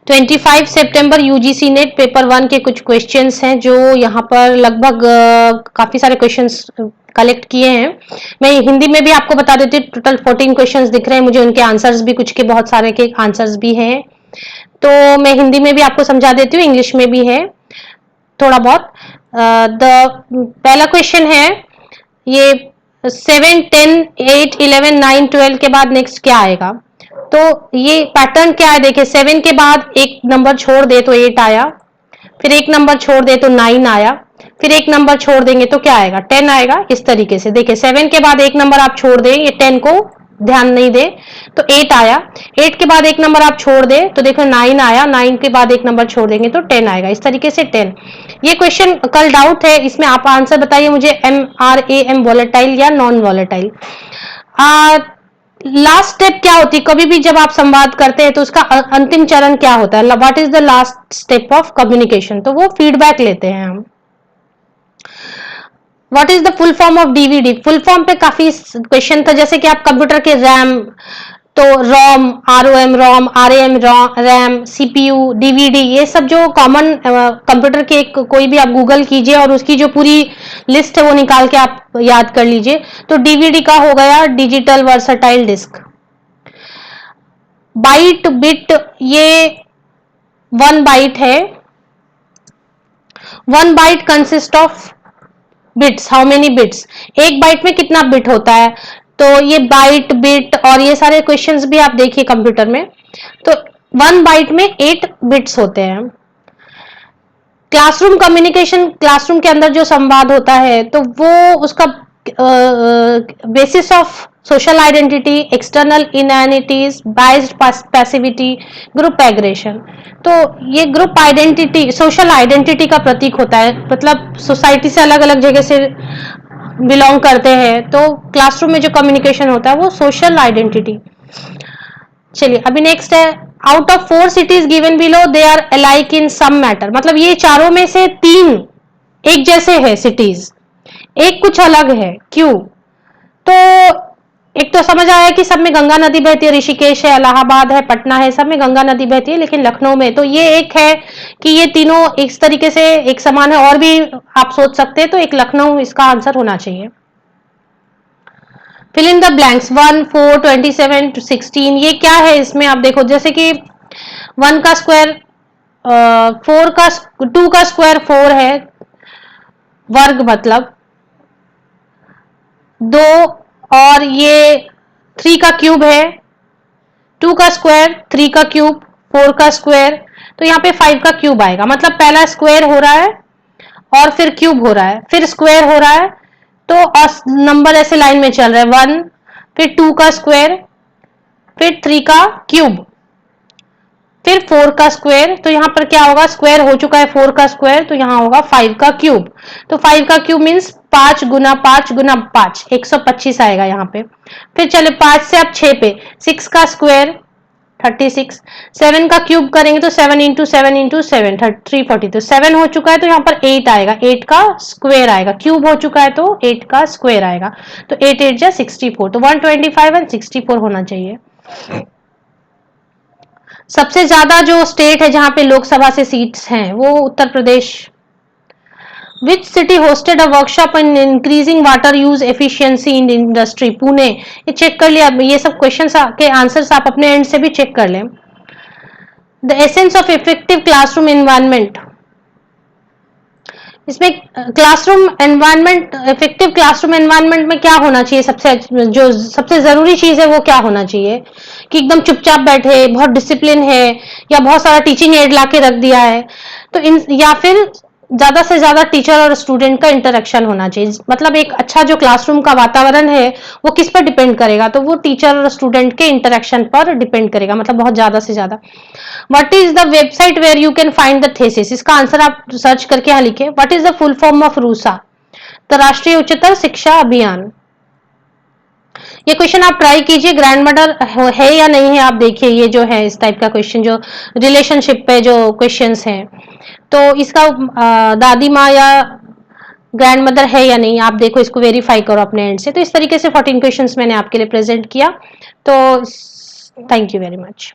25 सितंबर UGC net paper 1 के कुछ questions हैं जो यहाँ पर लगभग काफी सारे क्वेश्चंस कलेक्ट किए हैं। मैं हिंदी में भी आपको बता देती हूँ, टोटल 14 क्वेश्चंस दिख रहे हैं मुझे, उनके आंसर्स भी कुछ के बहुत सारे के आंसर्स भी हैं, तो मैं हिंदी में भी आपको समझा देती हूँ, इंग्लिश में भी है थोड़ा बहुत। पहला क्वेश्चन है ये 7, 10, 8, 11, 9, 12 के बाद नेक्स्ट क्या आएगा। तो ये पैटर्न क्या है, देखिए 7 के बाद एक नंबर छोड़ दे तो 8 आया, फिर एक नंबर छोड़ दे तो 9 आया, फिर एक नंबर छोड़ देंगे तो क्या आएगा, 10 आएगा। इस तरीके से देखिए 7 के बाद एक नंबर आप छोड़ दें, ये 10 को ध्यान नहीं दे तो 8 आया, 8 के बाद एक नंबर आप छोड़ दे तो देखो 9 आया, 9 के बाद एक नंबर छोड़ देंगे तो 10 आएगा। इस तरीके से 10। ये क्वेश्चन कल डाउट है, इसमें आप आंसर बताइए मुझे, MRAM वॉलेटाइल या नॉन वॉलेटाइल। लास्ट स्टेप क्या होती है, कभी भी जब आप संवाद करते हैं तो उसका अंतिम चरण क्या होता है, what is the last step of communication, तो वो फीडबैक लेते हैं हम। What is the full form of DVD, full form पे काफी क्वेश्चन था, जैसे कि आप कंप्यूटर के रैम, तो रोम, रोम, रैम, सीपीयू, डीवीडी, ये सब जो कॉमन कंप्यूटर के कोई भी आप गूगल कीजिए और उसकी जो पूरी लिस्ट है वो निकाल के आप याद कर लीजिए। तो डीवीडी का हो गया digital versatile disc. Byte bit, ये 1 बाइट है, 1 byte consist of bits, how many bits, एक बाइट में कितना बिट होता है, तो ये बाइट बिट और ये सारे क्वेश्चंस भी आप देखिए कंप्यूटर में, तो 1 बाइट में 8 बिट्स होते हैं। क्लासरूम कम्युनिकेशन, क्लासरूम के अंदर जो संवाद होता है तो वो उसका basis of social identity, external enmities, biased passivity, group aggression. तो ये ग्रुप आइडेंटिटी, सोशल आइडेंटिटी का प्रतीक होता है, मतलब सोसाइटी से अलग अलग जगह से बिलोंग करते हैं, तो क्लासरूम में जो कम्युनिकेशन होता है वो सोशल आइडेंटिटी। चलिए अभी नेक्स्ट है, out of 4 cities given below they are alike in some matter, मतलब ये चारों में से 3 एक जैसे है सिटीज, एक कुछ अलग है, क्यों। तो एक तो समझ आया कि सब में गंगा नदी बहती है, ऋषिकेश है, इलाहाबाद है, पटना है, सब में गंगा नदी बहती है, लेकिन लखनऊ में, तो ये एक है कि ये तीनों इस तरीके से एक समान है, और भी आप सोच सकते हैं, तो एक लखनऊ इसका आंसर होना चाहिए। फिल इन द ब्लैंक्स, 1, 4, 27, 16, ये क्या है इसमें आप देखो, जैसे कि 1 का स्क्वायर 4 का 2 का स्क्वायर 4 है, वर्ग मतलब 2, और ये 3 का क्यूब है, 2 का स्क्वायर 3 का क्यूब, 4 का स्क्वायर, तो यहाँ पे 5 का क्यूब आएगा, मतलब पहला स्क्वायर हो रहा है और फिर क्यूब हो रहा है, फिर स्क्वायर हो रहा है, तो नंबर ऐसे लाइन में चल रहा है, 1, फिर 2 का स्क्वायर, फिर 3 का क्यूब, फिर 4 का स्क्वायर, तो यहां पर क्या होगा, स्क्वायर हो चुका है 4 का स्क्वायर, तो यहां होगा 5 का क्यूब, तो 5 का क्यूब मीन्स 5 गुना 5 गुना 5, 125 आएगा यहाँ पे। फिर चले 5 से अब 6 पे, 6 का स्क्वायर 36, 7 का क्यूब करेंगे तो 7 इंटू 7 इंटू 7 340, तो 7 हो चुका है तो यहाँ पर 8 आएगा, 8 का स्क्वायर आएगा, क्यूब हो चुका है तो 8 का स्क्वायर आएगा, तो 8 8 जा 64, तो 125 एंड 64 होना चाहिए। सबसे ज्यादा जो स्टेट है जहां पे लोकसभा से सीट्स हैं वो Uttar Pradesh. Which city hosted a workshop in increasing water use efficiency in industry, Pune. ये चेक कर लिया, ये सब क्वेश्चंस के आंसर्स आप अपने एंड से भी चेक कर लें। The essence of effective classroom environment, इसमें classroom environment, effective classroom environment में क्या होना चाहिए, सबसे जरूरी चीज है वो क्या होना चाहिए, कि एकदम चुपचाप बैठे, बहुत डिसिप्लिन है, या बहुत सारा टीचिंग एड लाके रख दिया है, तो या फिर ज्यादा से ज्यादा टीचर और स्टूडेंट का इंटरेक्शन होना चाहिए। मतलब एक अच्छा जो क्लासरूम का वातावरण है वो किस पर डिपेंड करेगा, तो वो टीचर और स्टूडेंट के इंटरेक्शन पर डिपेंड करेगा, मतलब बहुत ज्यादा से ज्यादा। What is the website where you can find the thesis, इसका आंसर आप सर्च करके यहाँ लिखे। What is the full form of RUSA, तो राष्ट्रीय उच्चतर शिक्षा अभियान। ये क्वेश्चन आप ट्राई कीजिए, ग्रैंड मदर है या नहीं है आप देखिए, ये जो है इस टाइप का क्वेश्चन जो रिलेशनशिप पे जो क्वेश्चंस हैं, तो इसका दादी माँ या ग्रैंड मदर है या नहीं आप देखो, इसको वेरीफाई करो अपने एंड से। तो इस तरीके से 14 क्वेश्चंस मैंने आपके लिए प्रेजेंट किया, तो थैंक यू वेरी मच।